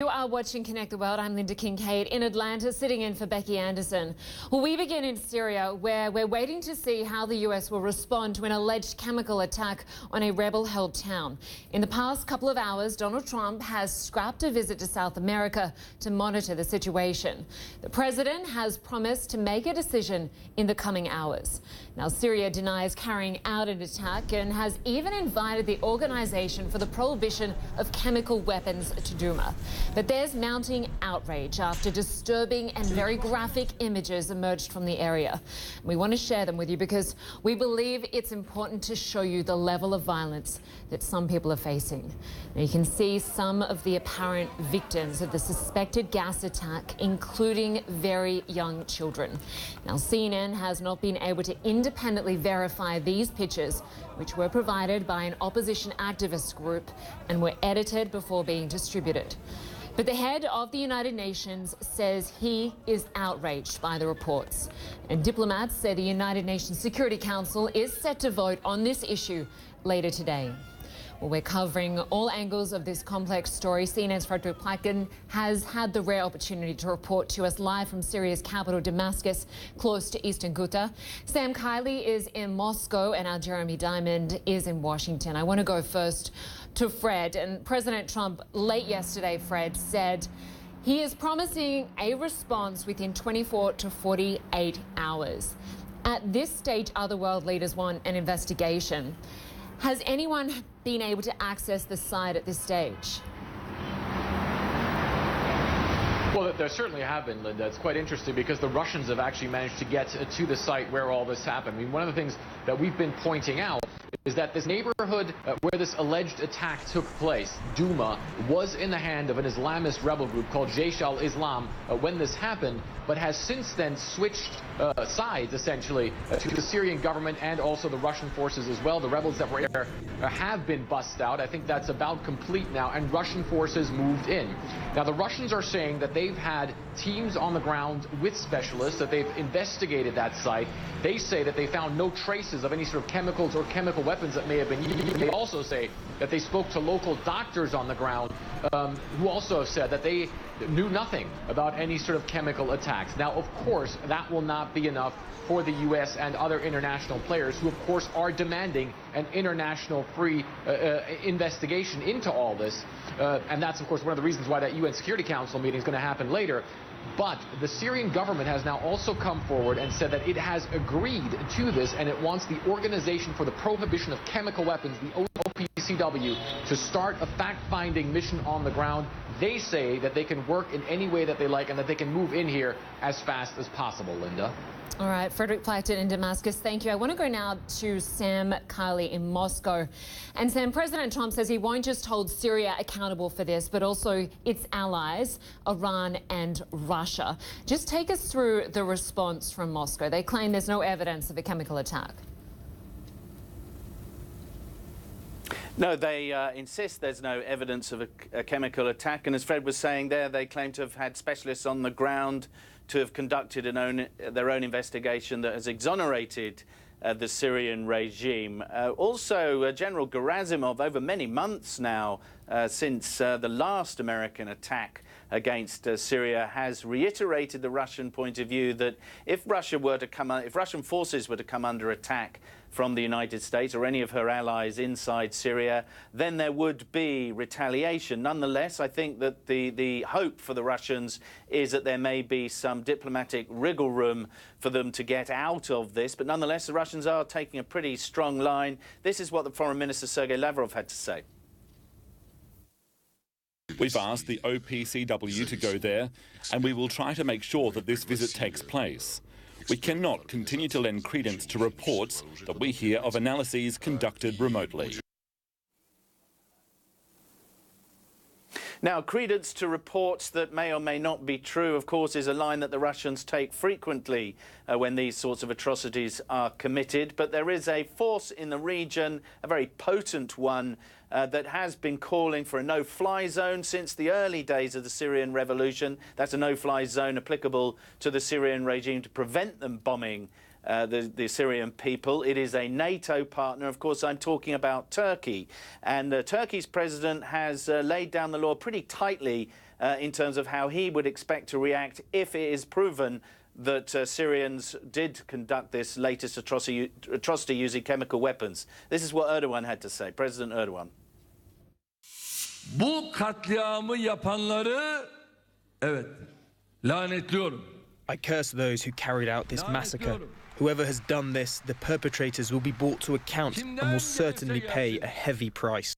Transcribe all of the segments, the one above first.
You are watching Connect the World. I'm Lynda Kinkade in Atlanta, sitting in for Becky Anderson. Well, we begin in Syria, where we're waiting to see how the US will respond to an alleged chemical attack on a rebel-held town. In the past couple of hours, Donald Trump has scrapped a visit to South America to monitor the situation. The president has promised to make a decision in the coming hours. Now, Syria denies carrying out an attack and has even invited the Organization for the Prohibition of Chemical Weapons to Duma. But there's mounting outrage after disturbing and very graphic images emerged from the area. We want to share them with you because we believe it's important to show you the level of violence that some people are facing. Now, you can see some of the apparent victims of the suspected gas attack, including very young children. Now, CNN has not been able to independently verify these pictures, which were provided by an opposition activist group and were edited before being distributed. But the head of the United Nations says he is outraged by the reports. And diplomats say the United Nations Security Council is set to vote on this issue later today. Well, we're covering all angles of this complex story. CNN's Frederick Pleitgen has had the rare opportunity to report to us live from Syria's capital, Damascus, close to eastern Ghouta. Sam Kiley is in Moscow and our Jeremy Diamond is in Washington. I want to go first to Fred. And President Trump, late yesterday, Fred, said he is promising a response within 24 to 48 hours. At this stage, other world leaders want an investigation. Has anyone been able to access the site at this stage? Well, there certainly have been, Linda. It's quite interesting because the Russians have actually managed to get to the site where all this happened. I mean, one of the things that we've been pointing out is that this neighborhood where this alleged attack took place, Duma, was in the hand of an Islamist rebel group called Jaish al-Islam when this happened, but has since then switched sides, essentially, to the Syrian government and also the Russian forces as well. The rebels that were there have been bussed out. I think that's about complete now, and Russian forces moved in. Now, the Russians are saying that they've had teams on the ground with specialists, that they've investigated that site. They say that they found no traces of any sort of chemicals or chemical weapons that may have been used. They also say that they spoke to local doctors on the ground who also have said that they knew nothing about any sort of chemical attacks. Now, of course, that will not be enough for the U.S. and other international players who, of course, are demanding an international free investigation into all this. And that's, of course, one of the reasons why that UN Security Council meeting is going to happen later. But the Syrian government has now also come forward and said that it has agreed to this, and it wants the Organization for the Prohibition of Chemical Weapons, the OPCW, to start a fact-finding mission on the ground. They say that they can work in any way that they like and that they can move in here as fast as possible, Linda. All right, Frederick Pleitgen in Damascus, thank you. I want to go now to Sam Kiley in Moscow. And Sam, President Trump says he won't just hold Syria accountable for this, but also its allies, Iran and Russia. Just take us through the response from Moscow. They claim there's no evidence of a chemical attack. No, they insist there's no evidence of a chemical attack. And as Fred was saying there, they claim to have had specialists on the ground to have conducted their own investigation that has exonerated the Syrian regime. Also, General Gerasimov, over many months now, since the last American attack against Syria, has reiterated the Russian point of view that if Russian forces were to come under attack from the United States or any of her allies inside Syria, then there would be retaliation. Nonetheless, I think that the hope for the Russians is that there may be some diplomatic wriggle room for them to get out of this. But nonetheless, the Russians are taking a pretty strong line. This is what the Foreign Minister Sergei Lavrov had to say. We've asked the OPCW to go there, and we will try to make sure that this visit takes place. We cannot continue to lend credence to reports that we hear of analyses conducted remotely. Now, credence to reports that may or may not be true, of course, is a line that the Russians take frequently when these sorts of atrocities are committed. But there is a force in the region, a very potent one, that has been calling for a no-fly zone since the early days of the Syrian revolution. That's a no-fly zone applicable to the Syrian regime to prevent them bombing the Syrian people. It is a NATO partner. Of course, I'm talking about Turkey. And Turkey's president has laid down the law pretty tightly in terms of how he would expect to react if it is proven that Syrians did conduct this latest atrocity using chemical weapons. This is what Erdogan had to say, President Erdogan. Bu katliamı yapanları evet lanetliyorum. I curse those who carried out this massacre. Whoever has done this, the perpetrators will be brought to account and will certainly pay a heavy price.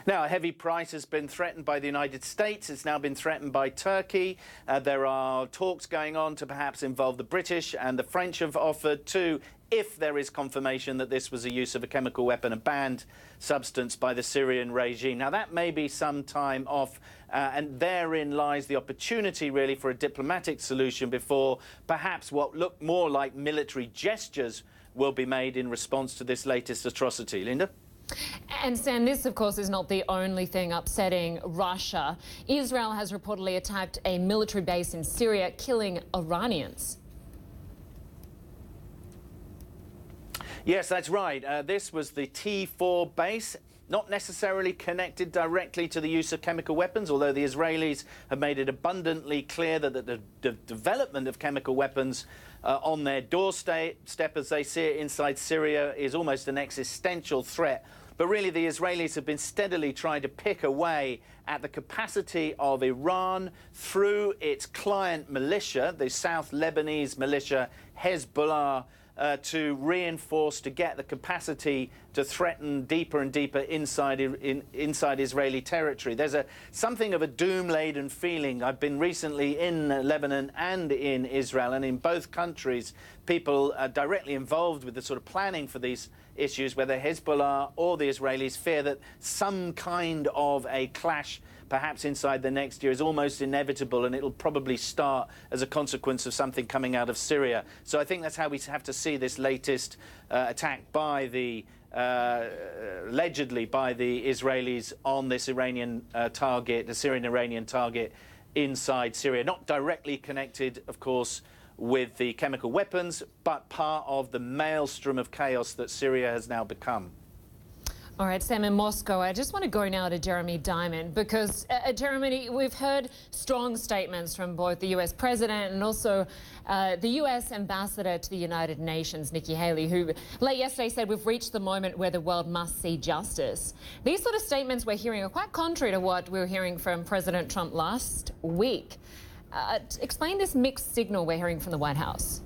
Now, a heavy price has been threatened by the United States. It's now been threatened by Turkey. There are talks going on to perhaps involve the British, and the French have offered to, if there is confirmation that this was a use of a chemical weapon, a banned substance by the Syrian regime. Now, that may be some time off, and therein lies the opportunity, really, for a diplomatic solution before perhaps what look more like military gestures will be made in response to this latest atrocity. Lynda? And Sam, this, of course, is not the only thing upsetting Russia. Israel has reportedly attacked a military base in Syria, killing Iranians. Yes, that's right. This was the T4 base, not necessarily connected directly to the use of chemical weapons, although the Israelis have made it abundantly clear that the development of chemical weapons on their doorstep, as they see it inside Syria, is almost an existential threat. But really, the Israelis have been steadily trying to pick away at the capacity of Iran through its client militia, the South Lebanese militia Hezbollah, to reinforce, to get the capacity to threaten deeper and deeper inside Israeli territory. There's something of a doom-laden feeling. I've been recently in Lebanon and in Israel, and in both countries, people directly involved with the sort of planning for these issues, whether Hezbollah or the Israelis, fear that some kind of a clash perhaps inside the next year is almost inevitable, and it'll probably start as a consequence of something coming out of Syria. So I think that's how we have to see this latest attack by the allegedly by the Israelis on this Iranian target, the Syrian-Iranian target inside Syria. Not directly connected, of course, with the chemical weapons, but part of the maelstrom of chaos that Syria has now become. All right, Sam, in Moscow, I just want to go now to Jeremy Diamond because, Jeremy, we've heard strong statements from both the US president and also the US ambassador to the United Nations, Nikki Haley, who late yesterday said we've reached the moment where the world must see justice. These sort of statements we're hearing are quite contrary to what we were hearing from President Trump last week. Explain this mixed signal we're hearing from the White House.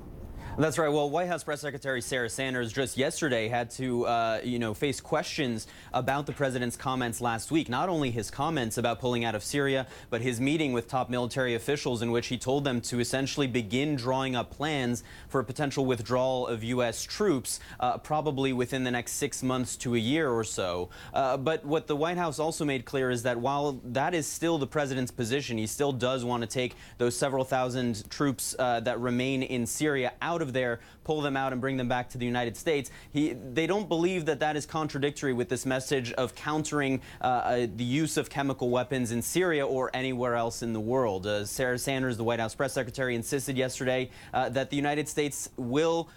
That's right. Well, White House Press Secretary Sarah Sanders just yesterday had to, face questions about the president's comments last week. Not only his comments about pulling out of Syria, but his meeting with top military officials in which he told them to essentially begin drawing up plans for a potential withdrawal of U.S. troops, probably within the next 6 months to a year or so. But what the White House also made clear is that while that is still the president's position, he still does want to take those several thousand troops that remain in Syria out of there, pull them out and bring them back to the United States. They don't believe that that is contradictory with this message of countering the use of chemical weapons in Syria or anywhere else in the world. Sarah Sanders, the White House press secretary, insisted yesterday that the United States will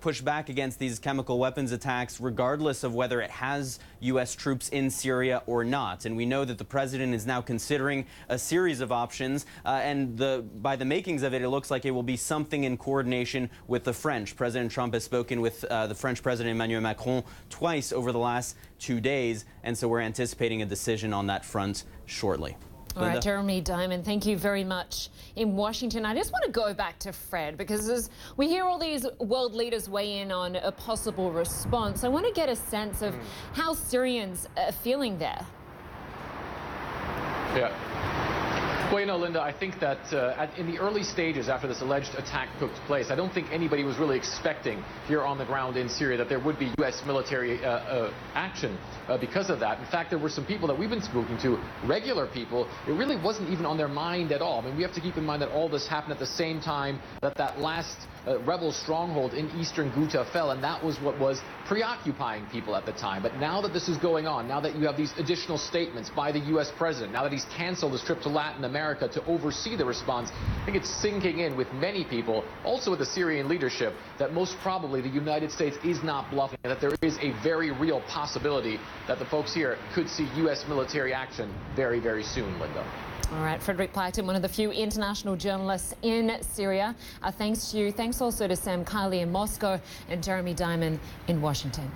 push back against these chemical weapons attacks regardless of whether it has U.S. troops in Syria or not. And we know that the president is now considering a series of options, and by the makings of it, it looks like it will be something in coordination with the French. President Trump has spoken with the French President Emmanuel Macron twice over the last 2 days, and so we're anticipating a decision on that front shortly. All right, Jeremy Diamond, thank you very much in Washington. I just want to go back to Fred, because as we hear all these world leaders weigh in on a possible response, I want to get a sense of how Syrians are feeling there. Yeah. Well, Lynda, I think that in the early stages after this alleged attack took place, I don't think anybody was really expecting here on the ground in Syria that there would be U.S. military action because of that. In fact, there were some people that we've been speaking to, regular people, it really wasn't even on their mind at all. I mean, we have to keep in mind that all this happened at the same time that last rebel stronghold in eastern Ghouta fell, and that was what was preoccupying people at the time. But now that this is going on, now that you have these additional statements by the U.S. president, now that he's canceled his trip to Latin America to oversee the response, I think it's sinking in with many people, also with the Syrian leadership, that most probably the United States is not bluffing, and that there is a very real possibility that the folks here could see U.S. military action very, very soon, Lynda. All right, Frederick Pleitgen, one of the few international journalists in Syria. Thanks to you. Thanks also to Kiley in Moscow and Jeremy Diamond in Washington.